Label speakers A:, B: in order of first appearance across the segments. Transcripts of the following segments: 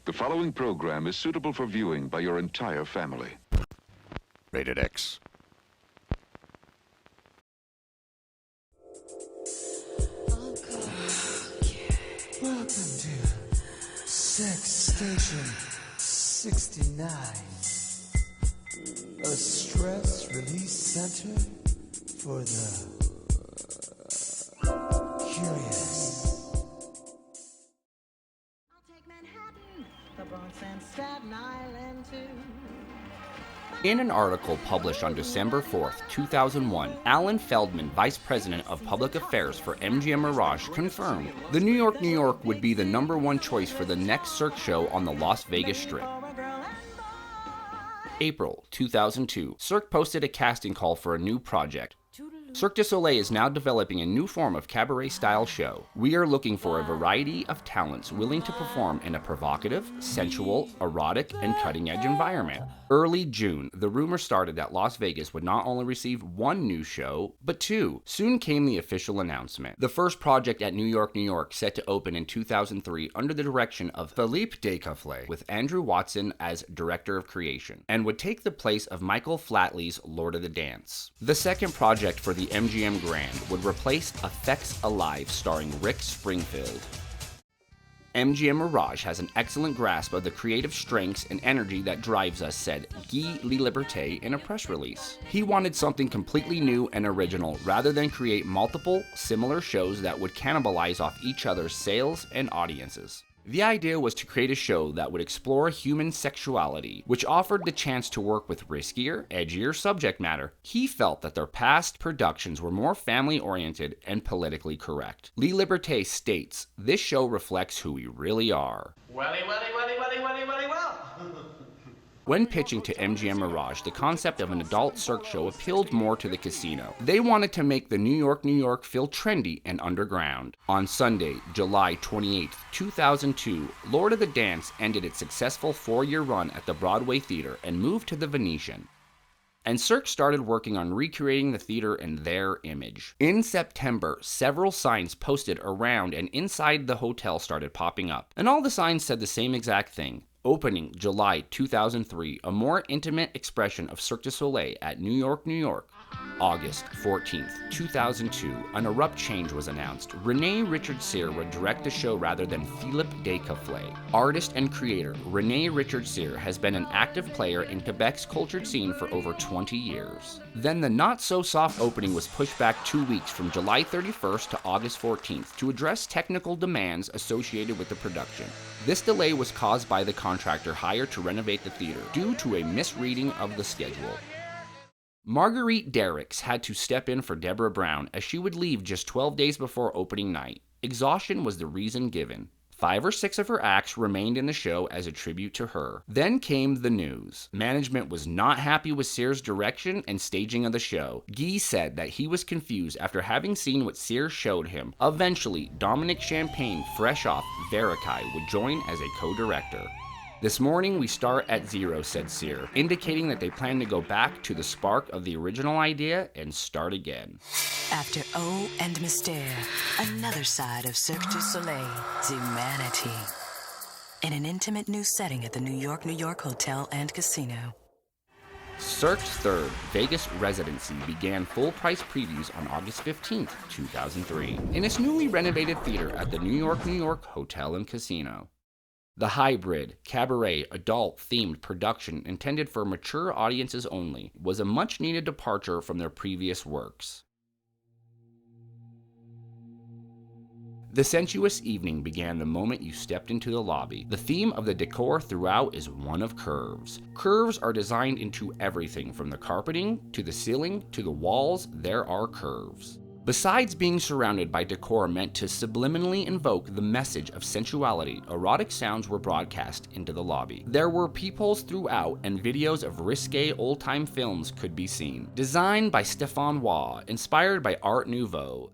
A: The following program is suitable for viewing by your entire family.
B: Rated X.
C: Welcome to Sex Station 69, a stress release center for the curious.
D: I'll take Manhattan, the Bronx and Staten Island too.
B: In an article published on December 4th, 2001, Alan Feldman, Vice President of Public Affairs for MGM Mirage, confirmed the New York would be the #1 choice for the next Cirque show on the Las Vegas Strip. April 2002, Cirque posted a casting call for a new project. Cirque du Soleil is now developing a new form of cabaret-style show. We are looking for a variety of talents willing to perform in a provocative, sensual, erotic, and cutting-edge environment. Early June, the rumor started that Las Vegas would not only receive one new show, but two. Soon came the official announcement. The first project at New York, set to open in 2003 under the direction of Philippe Descofflet, with Andrew Watson as Director of Creation, and would take the place of Michael Flatley's Lord of the Dance. The second project for the MGM Grand would replace Effects Alive starring Rick Springfield. MGM Mirage has an excellent grasp of the creative strengths and energy that drives us, said Guy Laliberté in a press release. He wanted something completely new and original rather than create multiple, similar shows that would cannibalize off each other's sales and audiences. The idea was to create a show that would explore human sexuality, which offered the chance to work with riskier, edgier subject matter. He felt that their past productions were more family-oriented and politically correct. Laliberté states, "This show reflects who we really are."
E: Well.
B: When pitching to MGM Mirage, the concept of an adult Cirque show appealed more to the casino. They wanted to make the New York feel trendy and underground. On Sunday, July 28, 2002, Lord of the Dance ended its successful 4-year run at the Broadway Theater and moved to the Venetian. And Cirque started working on recreating the theater in their image. In September, several signs posted around and inside the hotel started popping up, and all the signs said the same exact thing. Opening July 2003, a more intimate expression of Cirque du Soleil at New York. August 14th, 2002, an abrupt change was announced. René Richard Cyr would direct the show rather than Philippe Descofflet. Artist and creator René Richard Cyr has been an active player in Quebec's cultured scene for over 20 years. Then the not-so-soft opening was pushed back 2 weeks from July 31st to August 14th to address technical demands associated with the production. This delay was caused by the contractor hired to renovate the theater due to a misreading of the schedule. Marguerite Derricks had to step in for Deborah Brown as she would leave just 12 days before opening night. Exhaustion was the reason given. 5 or 6 of her acts remained in the show as a tribute to her. Then came the news. Management was not happy with Cyr's direction and staging of the show. Guy said that he was confused after having seen what Cyr showed him. Eventually, Dominic Champagne, fresh off Verikai, would join as a co-director. "This morning we start at zero," said Cyr, indicating that they plan to go back to the spark of the original idea and start again.
F: After O and Mystère, another side of Cirque du Soleil, Zumanity. In an intimate new setting at the New York Hotel and Casino.
B: Cirque's third Vegas residency began full-price previews on August 15th, 2003, in its newly renovated theater at the New York Hotel and Casino. The hybrid, cabaret, adult-themed production intended for mature audiences only was a much-needed departure from their previous works. The sensuous evening began the moment you stepped into the lobby. The theme of the decor throughout is one of curves. Curves are designed into everything from the carpeting, to the ceiling, to the walls. There are curves. Besides being surrounded by decor meant to subliminally invoke the message of sensuality, erotic sounds were broadcast into the lobby. There were peepholes throughout, and videos of risque old-time films could be seen. Designed by Stéphane Waugh, inspired by Art Nouveau,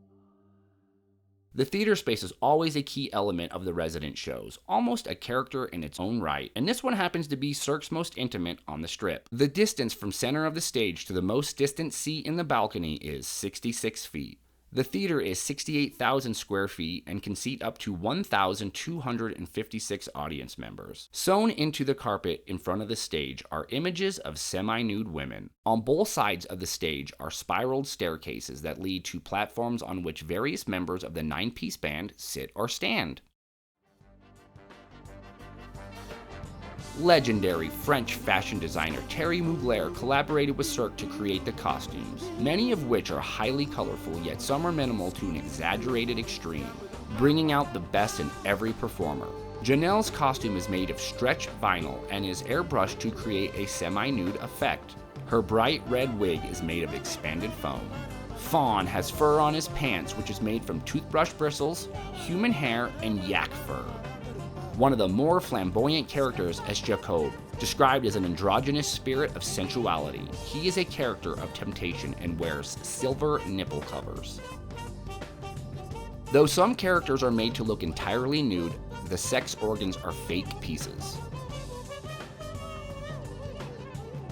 B: the theater space is always a key element of the resident shows, almost a character in its own right, and this one happens to be Cirque's most intimate on the Strip. The distance from center of the stage to the most distant seat in the balcony is 66 feet. The theater is 68,000 square feet and can seat up to 1,256 audience members. Sewn into the carpet in front of the stage are images of semi-nude women. On both sides of the stage are spiraled staircases that lead to platforms on which various members of the 9-piece band sit or stand. Legendary French fashion designer Thierry Mugler collaborated with Cirque to create the costumes, many of which are highly colorful, yet some are minimal to an exaggerated extreme, bringing out the best in every performer. Janelle's costume is made of stretch vinyl and is airbrushed to create a semi-nude effect. Her bright red wig is made of expanded foam. Fawn has fur on his pants, which is made from toothbrush bristles, human hair, and yak fur. One of the more flamboyant characters is Jacob, described as an androgynous spirit of sensuality. He is a character of temptation and wears silver nipple covers. Though some characters are made to look entirely nude, the sex organs are fake pieces.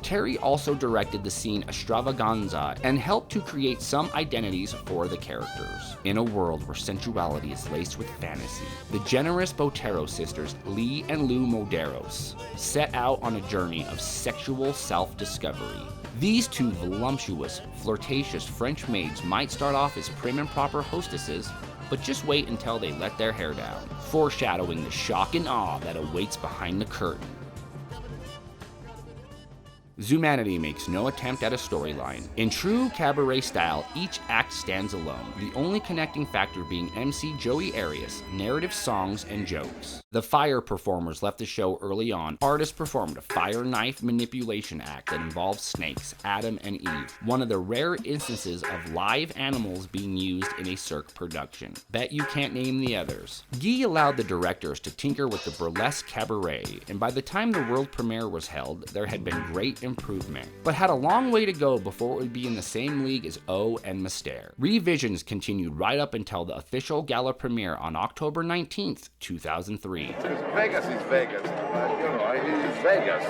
B: Terry also directed the scene Extravaganza and helped to create some identities for the characters. In a world where sensuality is laced with fantasy, the generous Botero sisters, Lee and Lou Moderos, set out on a journey of sexual self-discovery. These two voluptuous, flirtatious French maids might start off as prim and proper hostesses, but just wait until they let their hair down, foreshadowing the shock and awe that awaits behind the curtain. Zumanity makes no attempt at a storyline. In true cabaret style, each act stands alone, the only connecting factor being MC Joey Arias, narrative songs, and jokes. The fire performers left the show early on. Artists performed a fire knife manipulation act that involves snakes, Adam and Eve, one of the rare instances of live animals being used in a Cirque production. Bet you can't name the others. Guy allowed the directors to tinker with the burlesque cabaret, and by the time the world premiere was held, there had been great improvement, but had a long way to go before it would be in the same league as O and Mystere. Revisions continued right up until the official gala premiere on October 19th, 2003.
E: Vegas is Vegas. It's Vegas.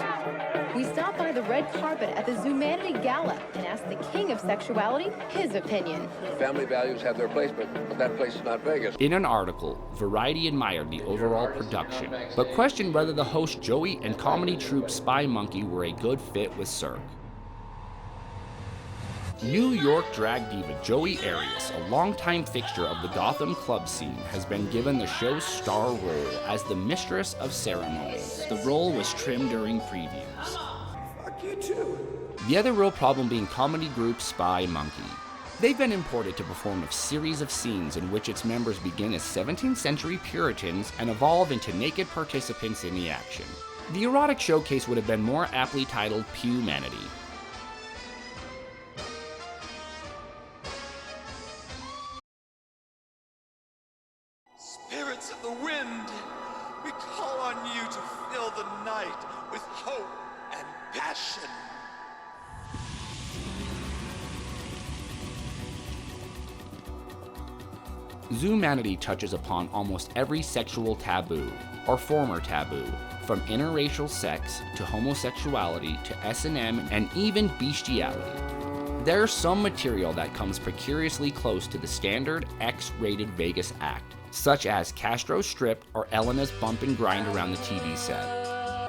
G: We stopped by the red carpet at the Zumanity Gala and asked the king of sexuality his opinion.
E: Family values have their place, but that place is not Vegas.
B: In an article, Variety admired the overall production, but questioned whether the host Joey and comedy troupe Spy Monkey were a good fit with Cirque. New York drag diva Joey Arias, a longtime fixture of the Gotham club scene, has been given the show's star role as the mistress of ceremonies. The role was trimmed during previews.
C: Fuck you too.
B: The other real problem being comedy group Spy Monkey. They've been imported to perform a series of scenes in which its members begin as 17th century Puritans and evolve into naked participants in the action. The erotic showcase would have been more aptly titled Pumanity.
C: Spirits of the wind, we call on you to fill the night with hope and passion.
B: Zumanity touches upon almost every sexual taboo, or former taboo, from interracial sex to homosexuality to S&M and even bestiality. There's some material that comes precariously close to the standard X-rated Vegas act, such as Castro's Strip or Elena's Bump and Grind around the TV set.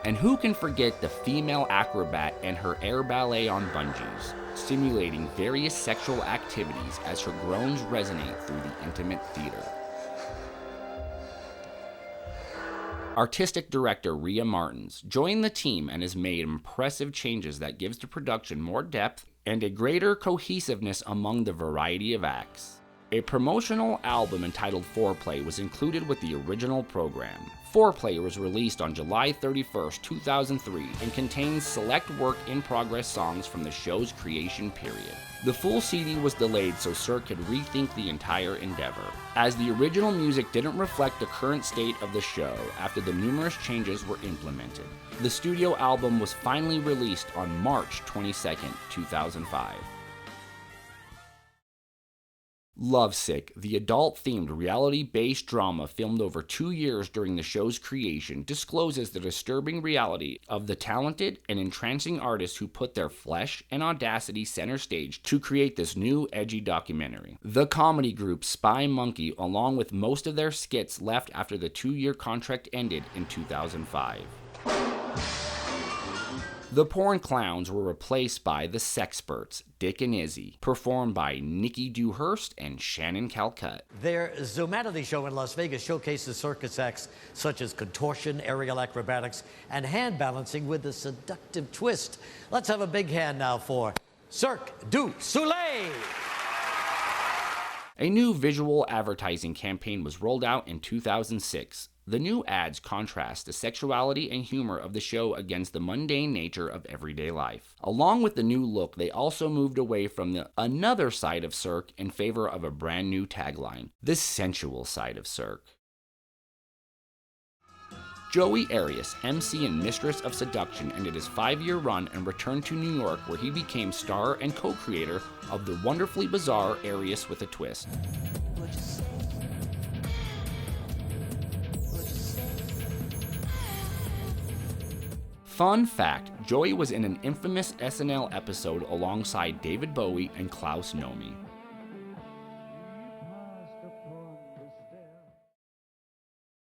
B: And who can forget the female acrobat and her air ballet on bungees, simulating various sexual activities as her groans resonate through the intimate theater. Artistic director Rhea Martins joined the team and has made impressive changes that gives the production more depth and a greater cohesiveness among the variety of acts. A promotional album entitled Foreplay was included with the original program. Foreplay was released on July 31st, 2003 and contains select work-in-progress songs from the show's creation period. The full CD was delayed so Cirque could rethink the entire endeavor, as the original music didn't reflect the current state of the show after the numerous changes were implemented. The studio album was finally released on March 22nd, 2005. Lovesick, the adult-themed reality-based drama filmed over 2 years during the show's creation, discloses the disturbing reality of the talented and entrancing artists who put their flesh and audacity center stage to create this new, edgy documentary. The comedy group Spy Monkey, along with most of their skits, left after the 2-year contract ended in 2005. The Porn Clowns were replaced by the Sexperts, Dick and Izzy, performed by Nikki Dewhurst and Shannon Calcutt.
H: Their Zumanity show in Las Vegas showcases circus acts such as contortion, aerial acrobatics, and hand balancing with a seductive twist. Let's have a big hand now for Cirque du Soleil!
B: A new visual advertising campaign was rolled out in 2006. The new ads contrast the sexuality and humor of the show against the mundane nature of everyday life. Along with the new look, they also moved away from the another side of Cirque in favor of a brand new tagline, the sensual side of Cirque. Joey Arias, MC and Mistress of Seduction, ended his 5-year run and returned to New York, where he became star and co-creator of the wonderfully bizarre Arias with a Twist. Fun fact, Joey was in an infamous SNL episode alongside David Bowie and Klaus Nomi.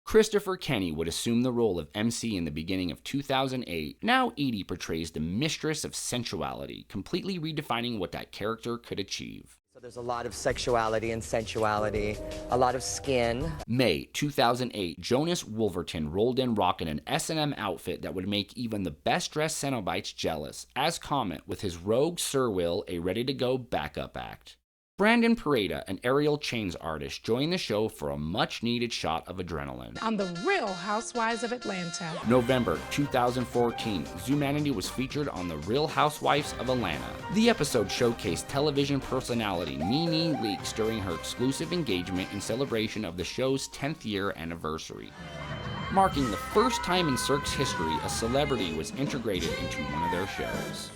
B: Christopher Kenny would assume the role of MC in the beginning of 2008. Now Edie portrays the mistress of sensuality, completely redefining what that character could achieve.
I: So there's a lot of sexuality and sensuality, a lot of skin.
B: May 2008, Jonas Wolverton rolled in rocking an S&M outfit that would make even the best-dressed Cenobites jealous, as Comet with his Rogue Sir Will, a ready-to-go backup act. Brandon Pareda, an aerial chains artist, joined the show for a much-needed shot of adrenaline.
J: On the Real Housewives of Atlanta.
B: November 2014, Zumanity was featured on The Real Housewives of Atlanta. The episode showcased television personality Nene Leakes during her exclusive engagement in celebration of the show's 10th year anniversary. Marking the first time in Cirque's history a celebrity was integrated into one of their shows.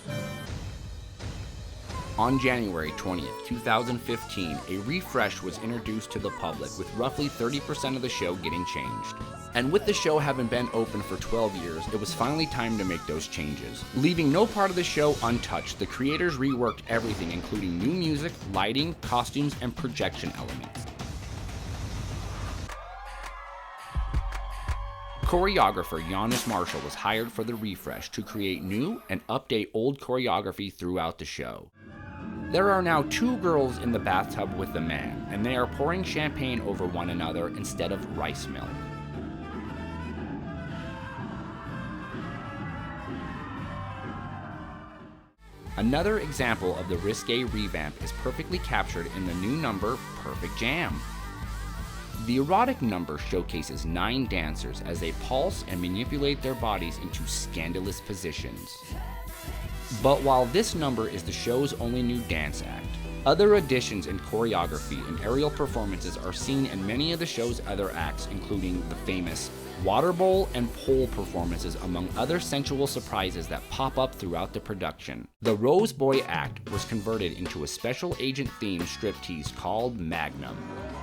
B: On January 20th, 2015, a refresh was introduced to the public, with roughly 30% of the show getting changed. And with the show having been open for 12 years, it was finally time to make those changes. Leaving no part of the show untouched, the creators reworked everything, including new music, lighting, costumes, and projection elements. Choreographer Giannis Marshall was hired for the refresh to create new and update old choreography throughout the show. There are now 2 girls in the bathtub with the man, and they are pouring champagne over one another instead of rice milk. Another example of the risque revamp is perfectly captured in the new number, Perfect Jam. The erotic number showcases 9 dancers as they pulse and manipulate their bodies into scandalous positions. But while this number is the show's only new dance act, other additions in choreography and aerial performances are seen in many of the show's other acts, including the famous water bowl and pole performances, among other sensual surprises that pop up throughout the production. The Rose Boy act was converted into a special agent-themed striptease called Magnum.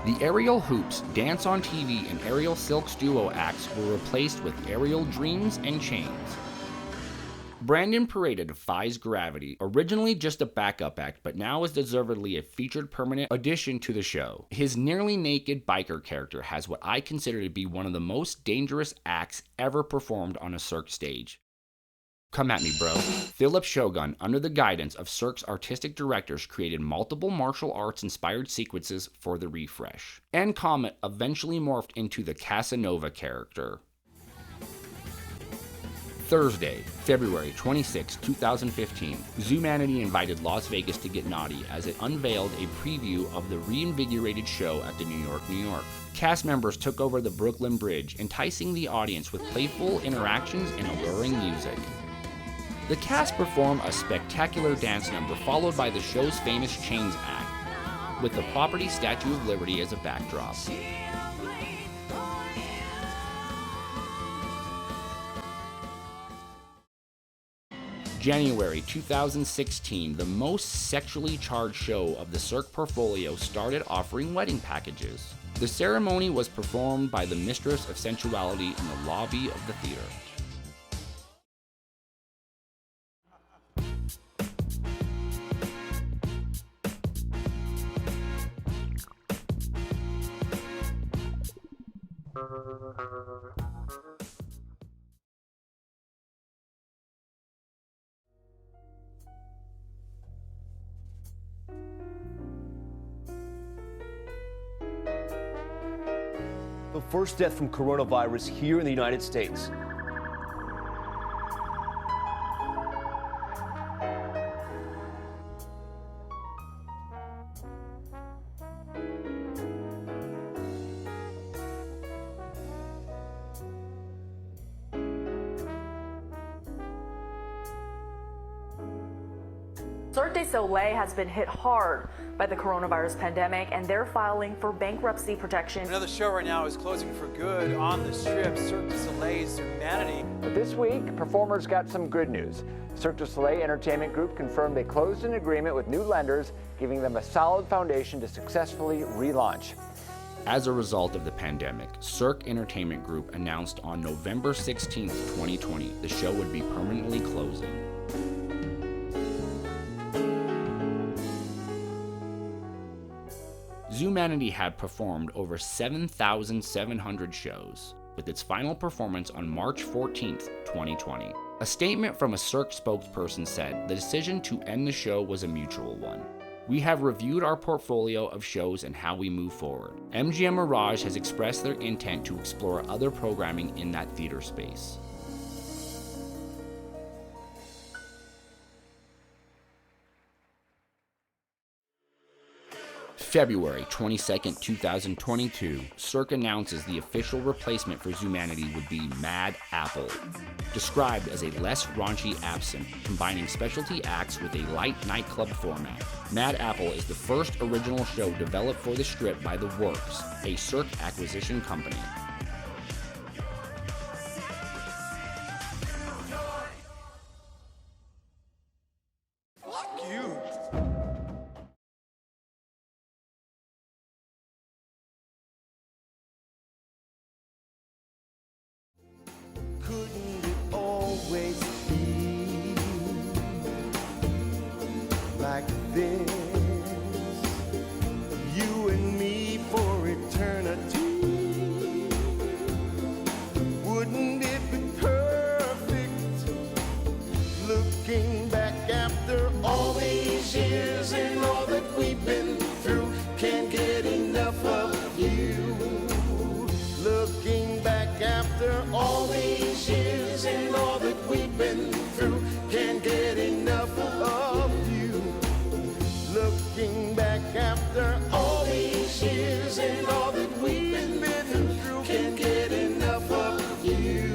B: The aerial hoops, dance on TV, and aerial silks duo acts were replaced with aerial dreams and chains. Brandon Pareda defies gravity, originally just a backup act, but now is deservedly a featured permanent addition to the show. His nearly naked biker character has what I consider to be one of the most dangerous acts ever performed on a Cirque stage. Come at me, bro. Philip Shogun, under the guidance of Cirque's artistic directors, created multiple martial arts-inspired sequences for the refresh. And Comet eventually morphed into the Casanova character. Thursday, February 26, 2015, Zumanity invited Las Vegas to get naughty as it unveiled a preview of the reinvigorated show at the New York. Cast members took over the Brooklyn Bridge, enticing the audience with playful interactions and alluring music. The cast performed a spectacular dance number followed by the show's famous Chains act, with the property Statue of Liberty as a backdrop. January 2016, the most sexually charged show of the Cirque portfolio started offering wedding packages. The ceremony was performed by the Mistress of Sensuality in the lobby of the theater.
K: The first death from coronavirus here in the United States.
L: Cirque du Soleil has been hit hard by the coronavirus pandemic, and they're filing for bankruptcy protection.
M: Another show right now is closing for good on the Strip, Cirque du Soleil's Zumanity.
N: But this week, performers got some good news. Cirque du Soleil Entertainment Group confirmed they closed an agreement with new lenders, giving them a solid foundation to successfully relaunch.
B: As a result of the pandemic, Cirque Entertainment Group announced on November 16, 2020, the show would be permanently closing. Zumanity had performed over 7,700 shows, with its final performance on March 14, 2020. A statement from a Cirque spokesperson said the decision to end the show was a mutual one. We have reviewed our portfolio of shows and how we move forward. MGM Mirage has expressed their intent to explore other programming in that theater space. February 22, 2022, Cirque announces the official replacement for Zumanity would be MadHattan, described as a less raunchy absinthe, combining specialty acts with a light nightclub format. MadHattan is the first original show developed for the Strip by The Works, a Cirque acquisition company.
O: Couldn't it always be like this? You and me for eternity. Wouldn't it be perfect? Looking back after all these years and all that we've been through, can't get enough of you. Looking back after all these years and all that we've been through, can't get enough of you. Looking back after all these years and all that we've been through, can't get enough of you.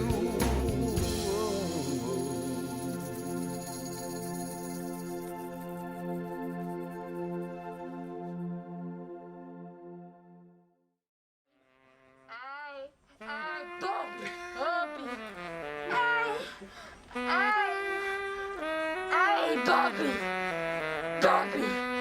P: Bobby!